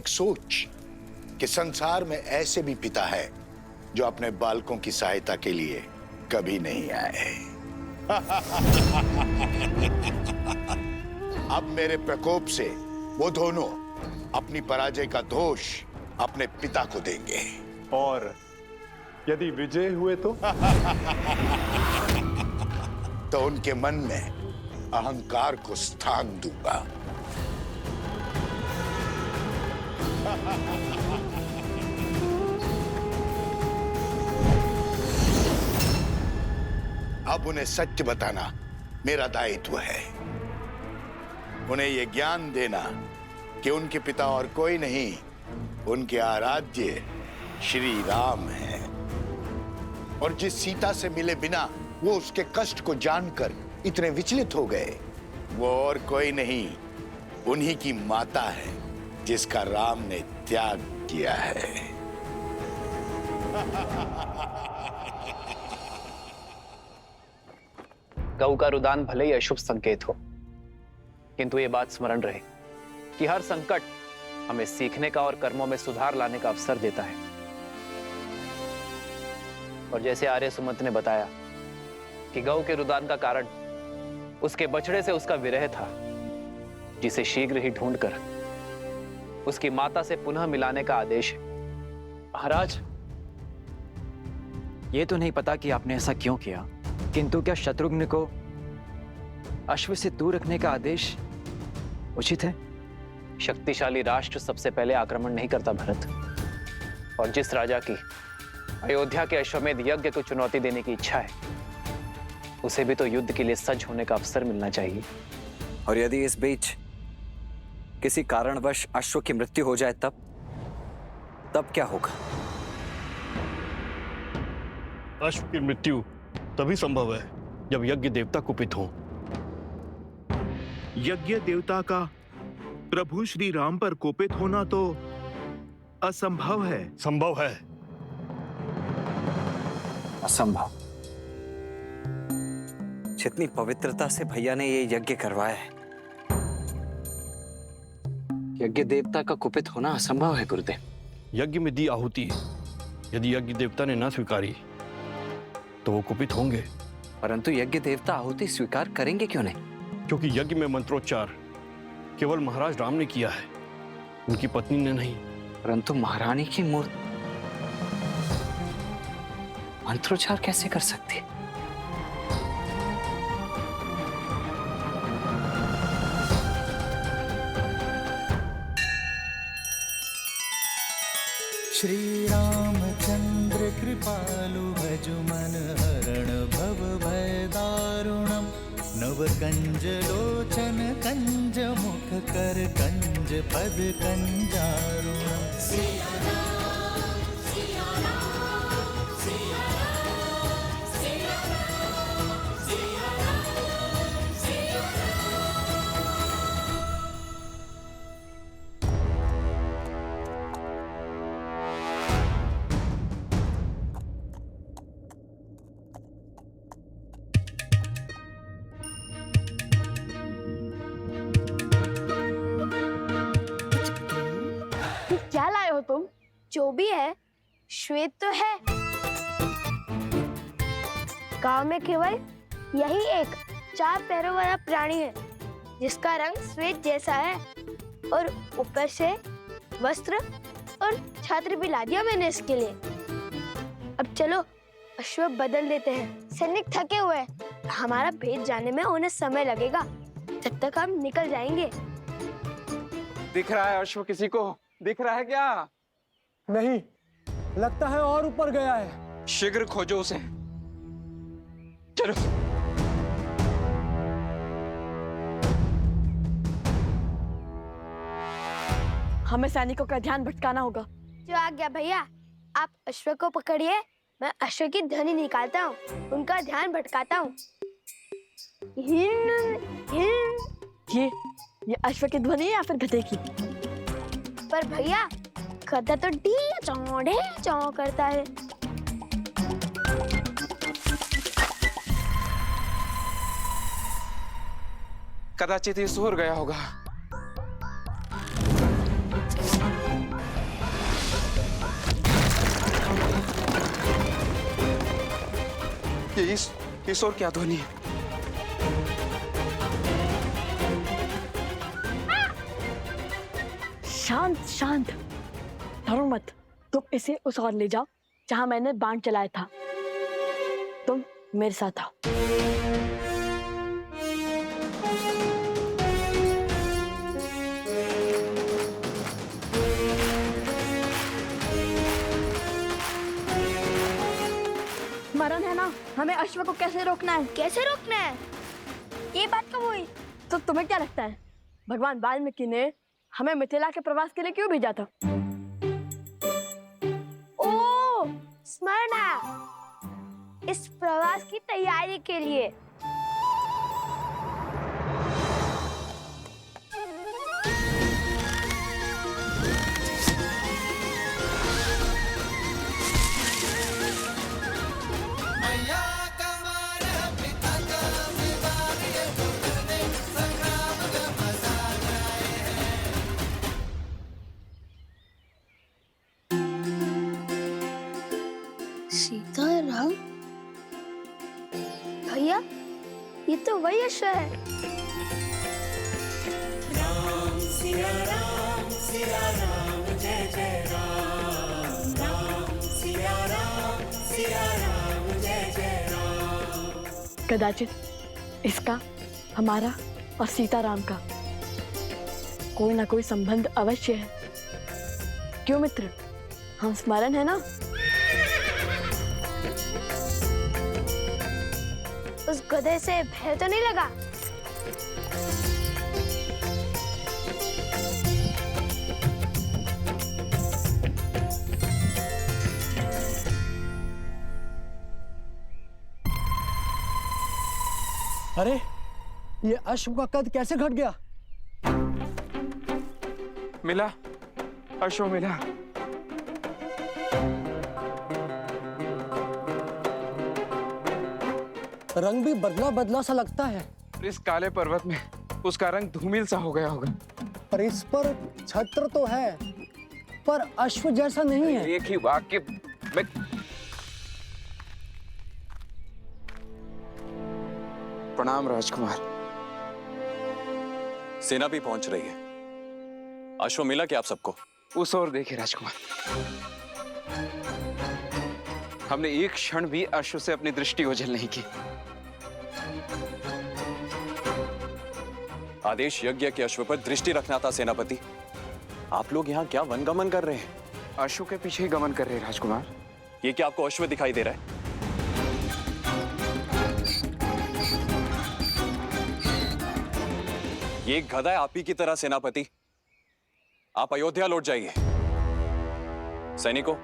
सोच कि संसार में ऐसे भी पिता है जो अपने बालकों की सहायता के लिए कभी नहीं आए। अब मेरे प्रकोप से वो दोनों अपनी पराजय का दोष अपने पिता को देंगे। और यदि विजय हुए तो उनके मन में अहंकार को स्थान दूंगा। अब उन्हें सत्य बताना मेरा दायित्व है। उन्हें यह ज्ञान देना कि उनके पिता और कोई नहीं, उनके आराध्य श्री राम हैं। और जिस सीता से मिले बिना वो उसके कष्ट को जानकर इतने विचलित हो गए, वो और कोई नहीं, उन्हीं की माता है जिसका राम ने त्याग किया है। गऊ का रुदान भले ही अशुभ संकेत हो, किंतु ये बात स्मरण रहे कि हर संकट हमें सीखने का और कर्मों में सुधार लाने का अवसर देता है। और जैसे आर्य सुमंत ने बताया कि गऊ के रुदान का कारण उसके बछड़े से उसका विरह था, जिसे शीघ्र ही ढूंढकर उसकी माता से पुनः मिलाने का आदेश है। महाराज, ये तो नहीं पता कि आपने ऐसा क्यों किया, किंतु क्या शत्रुघ्न को अश्व से दूर रखने का आदेश उचित है? शक्तिशाली राष्ट्र सबसे पहले आक्रमण नहीं करता भरत, और जिस राजा की अयोध्या के अश्वमेध यज्ञ को चुनौती देने की इच्छा है, उसे भी तो युद्ध के लिए सज्ज होने का अवसर मिलना चाहिए। और यदि इस बीच किसी कारणवश अश्व की मृत्यु हो जाए तब क्या होगा? अश्व की मृत्यु तभी संभव है जब यज्ञ देवता कुपित हो। यज्ञ देवता का प्रभु श्री राम पर कोपित होना तो असंभव है। संभव है। असंभव? जितनी पवित्रता से भैया ने ये यज्ञ करवाया है, यज्ञ देवता का कुपित होना असंभव है गुरुदेव। यज्ञ में दी आहुति यदि यज्ञ देवता ने ना स्वीकारी तो वो कुपित होंगे। परंतु यज्ञ देवता आहुति स्वीकार करेंगे क्यों नहीं? क्योंकि यज्ञ में मंत्रोच्चार केवल महाराज राम ने किया है, उनकी पत्नी ने नहीं। परंतु महारानी की मूर्ति मंत्रोच्चार कैसे कर सकती है? श्री रामचंद्र कृपालु भज मन हरण भव भय दारुणम नव कंज लोचन कंज मुख कर कंज पद कंजारुणम। क्या लाए हो तुम? जो भी है श्वेत तो है। गांव में केवल यही एक 4 पैरों वाला प्राणी है जिसका रंग श्वेत जैसा है, और ऊपर से वस्त्र और छात्र भी ला दिया मैंने इसके लिए। अब चलो अश्व बदल देते हैं। सैनिक थके हुए हैं, हमारा भेद जाने में उन्हें समय लगेगा, जब तक हम निकल जाएंगे। दिख रहा है अश्व किसी को? दिख रहा है क्या? नहीं, लगता है और ऊपर गया है। शीघ्र खोजो उसे। चलो। हमें सैनिकों का ध्यान भटकाना होगा। जो आ गया भैया, आप अश्व को पकड़िए, मैं अश्व की ध्वनि निकालता हूँ, उनका ध्यान भटकाता हूँ। ये अश्व की ध्वनि है या फिर गधे की? पर भैया गधा तो डी चौ करता है। कदाचित ये सोर गया होगा। ये इस और क्या ध्वनि है? शांत शांत, डरो मत। तुम इसे उस ओर ले जाओ जहां मैंने बाण चलाया था। तुम मेरे साथ आओ। स्मरण है ना हमें अश्व को कैसे रोकना है? कैसे रोकना है? ये बात कब हुई? तो तुम्हें क्या लगता है भगवान वाल्मीकि ने हमें मिथिला के प्रवास के लिए क्यों भेजा था? ओ, स्मरण है, इस प्रवास की तैयारी के लिए। सीताराम भैया, ये तो वही अश्व है। राम सिया राम जय जय राम। राम सिया राम जय जय राम। कदाचित इसका हमारा और सीताराम का कोई ना कोई संबंध अवश्य है। क्यों मित्र, हम स्मरण है ना? उस गधे से भय तो नहीं लगा? अरे ये अश्व का कद कैसे घट गया? मिला, अश्व मिला। रंग भी बदला बदला सा लगता है। इस काले पर्वत में उसका रंग धूमिल सा हो गया होगा। पर इस पर छत्र तो है, पर अश्व जैसा नहीं है। एक ही वाक्य में प्रणाम राजकुमार। सेना भी पहुंच रही है। अश्व मिला क्या आप सबको? उस ओर देखिए राजकुमार, हमने एक क्षण भी अश्व से अपनी दृष्टि ओझल नहीं की। आदेश यज्ञ के अश्व पर दृष्टि रखना था सेनापति। आप लोग यहाँ क्या वनगमन कर रहे हैं? अश्व के पीछे ही गमन कर रहे हैं राजकुमार। ये क्या आपको अश्व दिखाई दे रहा है? ये एक गधा है आप ही की तरह सेनापति। आप अयोध्या लौट जाइए। सैनिकों,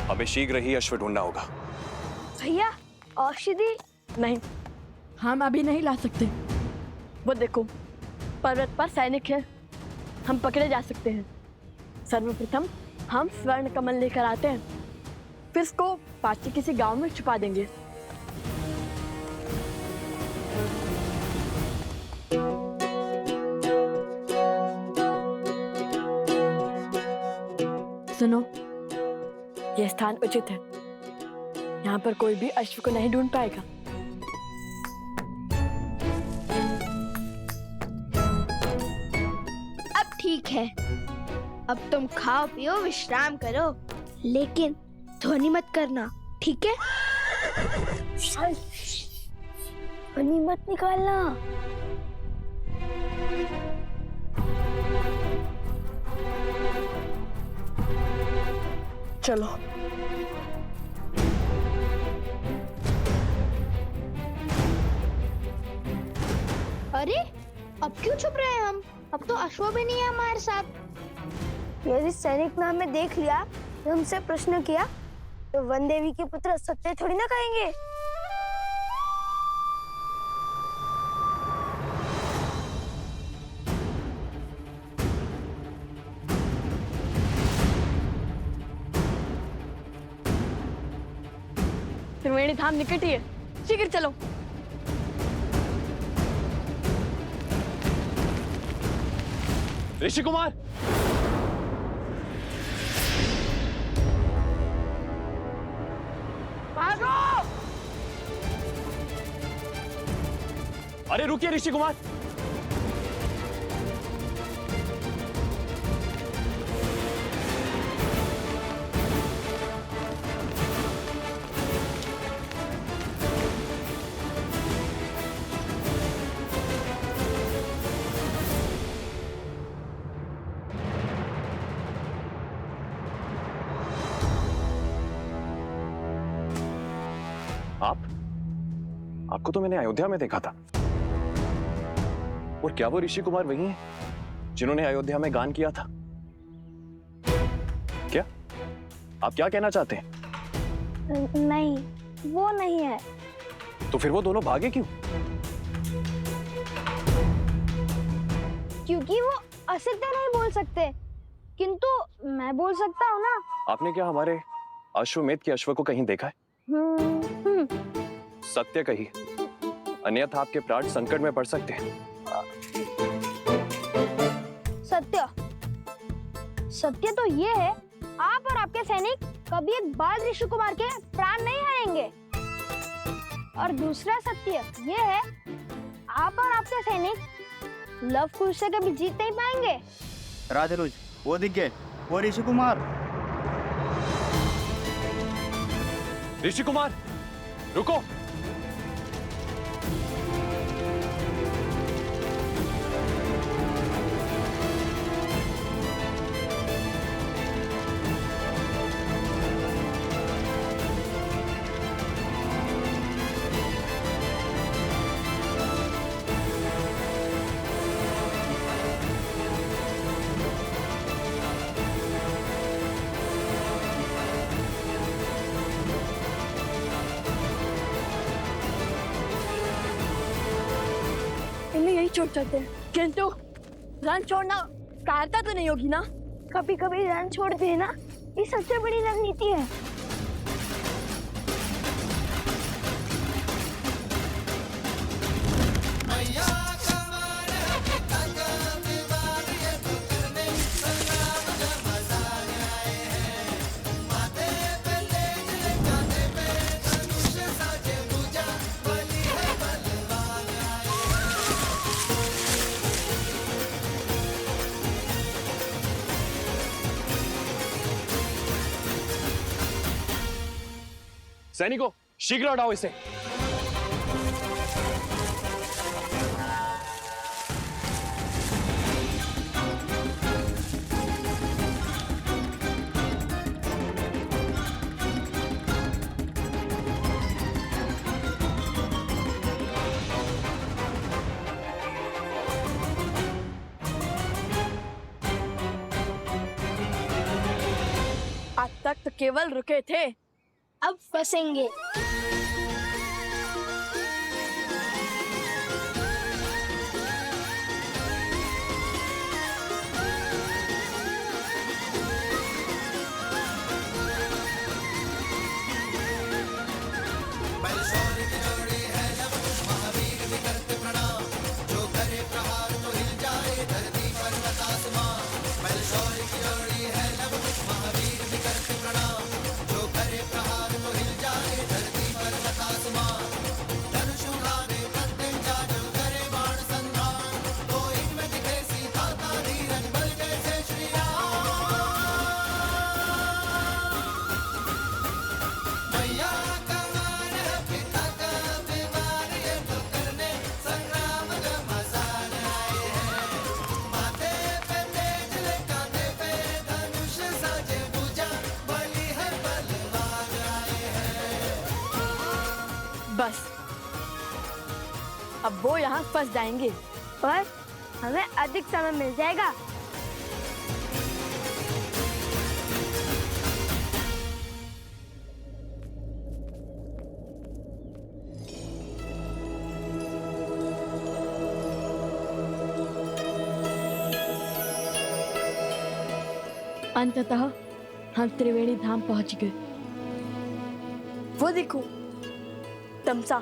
हमें शीघ्र ही अश्व ढूंढना होगा। भैया, औषधि नहीं, हम अभी नहीं ला सकते। वो देखो, पर्वत पर सैनिक है, हम पकड़े जा सकते हैं। सर्वप्रथम हम स्वर्ण कमल लेकर आते हैं, फिर इसको पास के किसी गांव में छुपा देंगे। सुनो, यह स्थान उचित है। यहाँ पर कोई भी अश्व को नहीं ढूंढ पाएगा। अब ठीक है, अब तुम खाओ पियो विश्राम करो, लेकिन ध्वनि मत करना, ठीक है? ध्वनि मत निकालना। चलो। अरे, अब क्यों छुप रहे हैं हम? अब तो अश्व भी नहीं है हमारे साथ। यदि सैनिक ने हमें देख लिया, तो हमसे प्रश्न किया, तो वन देवी के पुत्र सत्य थोड़ी ना कहेंगे। त्रिवेणी धाम निकट ही है, शीघ्र चलो। ऋषि कुमार, भागो! अरे रुकिए ऋषि कुमार। आपको तो मैंने अयोध्या में देखा था। और क्या वो ऋषि कुमार वही हैं जिन्होंने अयोध्या में गान किया था? क्या आप क्या कहना चाहते हैं? नहीं, वो नहीं है। तो फिर वो दोनों भागे क्यों? क्योंकि वो असत्य नहीं बोल सकते, किंतु मैं बोल सकता हूँ ना। आपने क्या हमारे अश्वमेध के अश्व को कहीं देखा है? सत्य कही, अन्यथा आपके प्राण संकट में पड़ सकते हैं। सत्य तो ये है, आप और आपके सैनिक कभी एक बाल ऋषि कुमार के प्राण नहीं हारेंगे। और दूसरा सत्य ये है, आप और आपके सैनिक लव कुश से कभी जीत नहीं पाएंगे। राजरुज, वो दिख गए, वो ऋषि कुमार। ऋषि कुमार रुको। छोड़ सकते हैं, किंतु रन छोड़ना कायरता तो नहीं होगी ना? कभी कभी रन छोड़ देना ये सबसे बड़ी रणनीति है। सैनिकों, शीघ्र हटाओ इसे। आज तक तो केवल रुके थे, अब फंसेंगे। बस अब वो यहाँ फंस जाएंगे पर हमें अधिक समय मिल जाएगा। अंततः हम त्रिवेणी धाम पहुंच गए। वो देखो तमसा,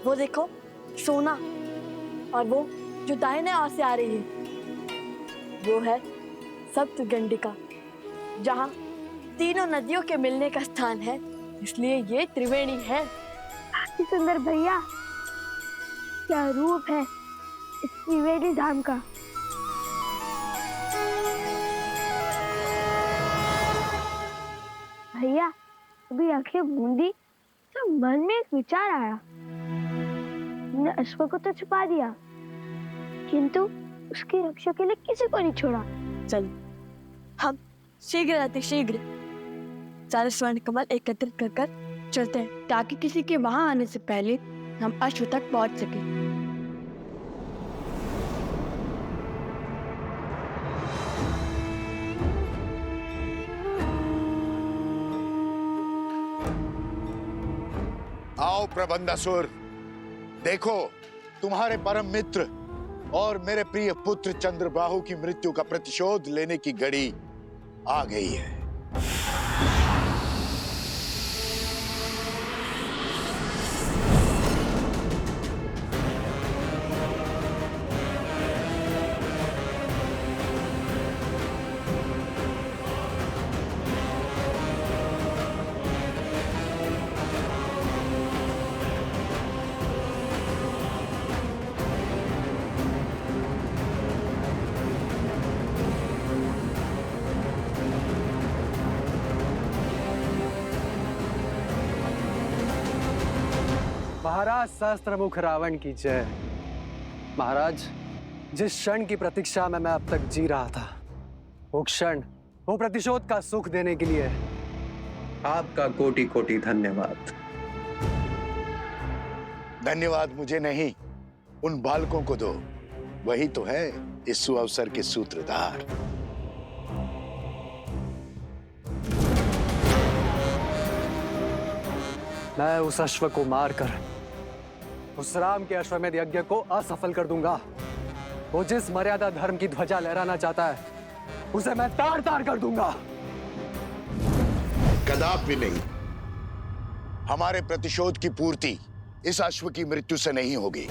वो देखो सोना, और वो जो दाहिने ओर से आ रही है वो है सप्तगंडिका, जहाँ तीनों नदियों के मिलने का स्थान है, इसलिए ये त्रिवेणी है। सुंदर भैया, क्या रूप है इस त्रिवेणी धाम का। भैया अभी आंखें मूंदी तो मन में एक विचार आया। हमने अश्व को तो छुपा दिया, किंतु उसकी रक्षा के लिए किसी को नहीं छोड़ा। चल हम शीघ्र सारे स्वर्ण कमल एकत्रित कर कर चलते हैं, ताकि किसी के वहां आने से पहले हम अश्व तक पहुंच सके। आओ प्रबंधासुर, देखो तुम्हारे परम मित्र और मेरे प्रिय पुत्र चंद्रबाहु की मृत्यु का प्रतिशोध लेने की घड़ी आ गई है। महाराज सहस्त्रमुख रावण की जय। महाराज, जिस क्षण की प्रतीक्षा में मैं अब तक जी रहा था, वो क्षण वो प्रतिशोध का सुख देने के लिए आपका कोटि कोटि धन्यवाद। धन्यवाद मुझे नहीं, उन बालकों को दो, वही तो है इस सुअवसर के सूत्रधार। मैं उस अश्व को मारकर उस राम के अश्वमेध यज्ञ को असफल कर दूंगा। वो जिस मर्यादा धर्म की ध्वजा लहराना चाहता है, उसे मैं तार तार कर दूंगा। कदापि नहीं। हमारे प्रतिशोध की पूर्ति इस अश्व की मृत्यु से नहीं होगी।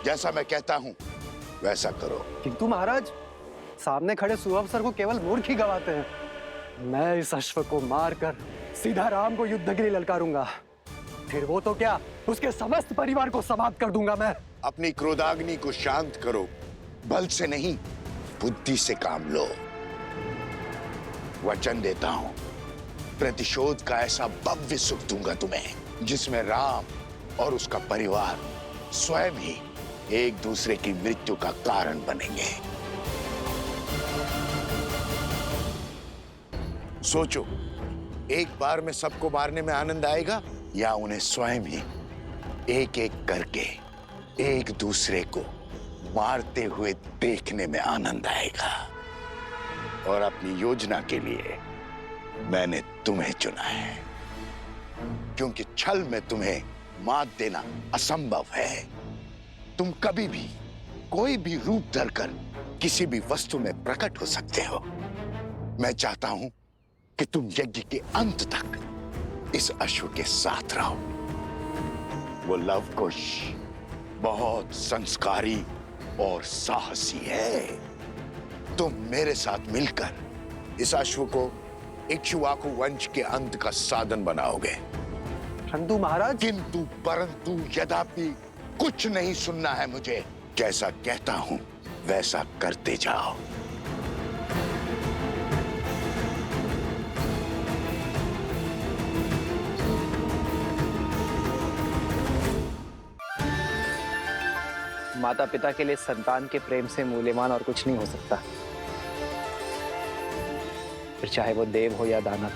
जैसा मैं कहता हूं वैसा करो। किंतु महाराज, सामने खड़े सुअवसर को केवल मूर्ख ही गवाते हैं। मैं इस अश्व को मारकर सीधा राम को युद्ध के लिए ललकारूंगा। फिर वो तो क्या, उसके समस्त परिवार को समाप्त कर दूंगा मैं। अपनी क्रोधाग्नि को शांत करो, बल से नहीं बुद्धि से काम लो। वचन देता हूं, प्रतिशोध का ऐसा भव्य सुख दूंगा तुम्हें, जिसमें राम और उसका परिवार स्वयं ही एक दूसरे की मृत्यु का कारण बनेंगे। सोचो, एक बार में सबको मारने में आनंद आएगा या उन्हें स्वयं ही एक एक करके एक दूसरे को मारते हुए देखने में आनंद आएगा। और अपनी योजना के लिए मैंने तुम्हें चुना है, क्योंकि छल में तुम्हें मात देना असंभव है। तुम कभी भी कोई भी रूप धरकर किसी भी वस्तु में प्रकट हो सकते हो। मैं चाहता हूं कि तुम यज्ञ के अंत तक इस अश्व के साथ रहो। वो लवकुश बहुत संस्कारी और साहसी है। तुम मेरे साथ मिलकर इस अश्व को इक्ष्वाकु वंश के अंत का साधन बनाओगे। परंतु महाराज, किंतु परंतु यद्यपि कुछ नहीं सुनना है मुझे। जैसा कहता हूं वैसा करते जाओ। माता पिता के लिए संतान के प्रेम से मूल्यवान और कुछ नहीं हो सकता, फिर चाहे वो देव हो या दानव,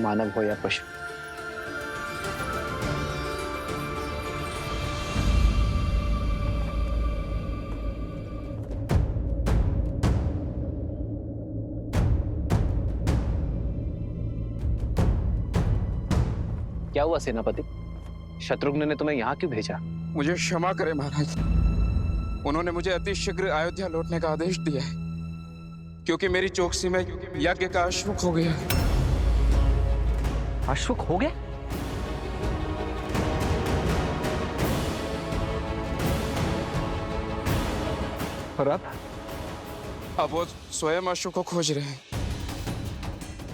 मानव हो या पशु। क्या हुआ सेनापति? शत्रुघ्न ने तुम्हें यहाँ क्यों भेजा? मुझे क्षमा करें महाराज, उन्होंने मुझे अति शीघ्र अयोध्या लौटने का आदेश दिया है, क्योंकि मेरी चौकसी में यज्ञ का अश्वक हो गया। अश्वक हो गया? और अब वो स्वयं अश्व को खोज रहे हैं।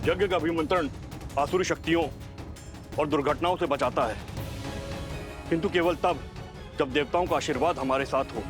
यज्ञ का अभिमंत्रण आसुरी शक्तियों और दुर्घटनाओं से बचाता है। किंतु केवल तब जब देवताओं का आशीर्वाद हमारे साथ हो।